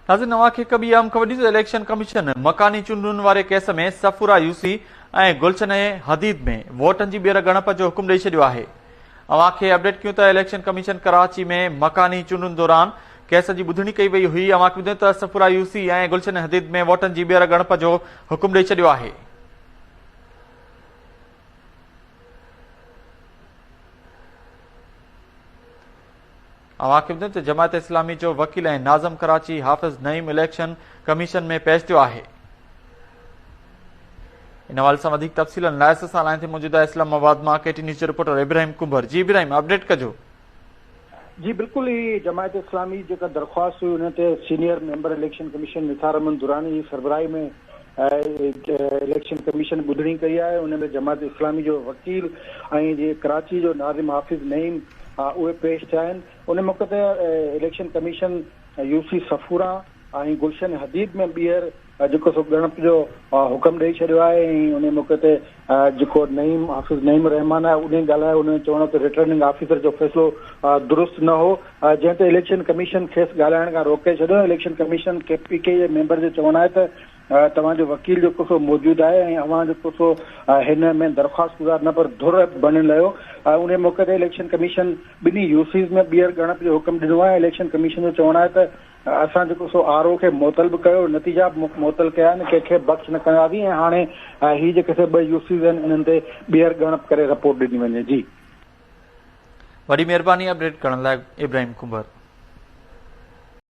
नाज़रीन नवांखे हिक ॿी अहम ख़बर ॾींदो। इलेक्शन कमीशन मकानी चूंडुनि वारे केस में सफूरा यूसी ऐं गुलशन हदीद में वोटनि जी ॿीहर ॻणप जो हुकुम ॾेई छॾियो आहे। अवांखे अपडेट कयूं त इलेक्शन कमीशन कराची में मकानी चूंडुनि दौरान केस जी ॿुधणी कई वई हुई। अवांखे ॿुधायूं त सफूरा यूसी ऐं गुलशन हदीद में वोटनि जी ॿीहर ॻणप जो हुकुम ॾेई छॾियो आहे। अवांखे ॿुधायूं त जमायत इस्लामी जो वकील ऐं नाज़म कराची हाफ़िज़ नईम इलेक्शन कमीशन में पेश थियो आहे। इन हवाले सां वधीक तफ़सीलनि लाइ सां लाइन ते मौजूद आहे इस्लामाबाद मां केटी न्यूज़ जो रिपोर्टर इब्राहिम कुंबर। जी इब्राहिम, अपडेट कजो। जी बिल्कुल ही जमायत इस्लामी जेका दरख्वास्त हुई उन ते senior member election commission Nisar Ahmad Durrani ji सरबराही में इलेक्शन कमीशन ॿुधणी कई आहे। उन में जमायत इस्लामी जो वकील ऐं जे कराची जो नाज़िम हाफ़िज़ नईम उहे पेश थिया आहिनि। उन मौक़े ते इलेक्शन कमीशन यूसी सफूरा ऐं गुलशन हदीद में ॿीहर जेको सो ॻणप जो हुकम ॾेई छॾियो आहे। ऐं उन मौक़े ते जेको नईम हाफ़िज़ नईम रहमान आहे उन ॻाल्हायो, उन चवणो त रिटर्निंग ऑफिसर जो फ़ैसिलो दुरुस्त न हो, जंहिं ते इलेक्शन कमीशन खेसि ॻाल्हाइण खां रोके छॾियो। इलेक्शन कमीशन KPK जे मेंबर जो चवणु आहे त तव्हांजो वकील जेको सो मौजूदु आहे ऐं अव्हां जेको सो हिन में दरख़्वास्त गुज़ार न पर धुर बणियल आहियो। उन मौक़े ते इलेक्शन कमीशन ॿिन्ही यूसीज़ में ॿीहर ॻणप जो हुकुम ॾिनो आहे। इलेक्शन कमीशन जो चवणु आहे त असां जेको सो RO खे मुअतल बि कयो, नतीजा बि मुअतल कया आहिनि, कंहिंखे बख़्श न कंदासीं ऐं हाणे ही जेके ॿ यूसीज़ आहिनि इन्हनि ते ॿीहर ॻणप करे रिपोर्ट ॾिनी वञे। जी वॾी महिरबानी अपडेट करण लाइ इब्राहिम कुंबर।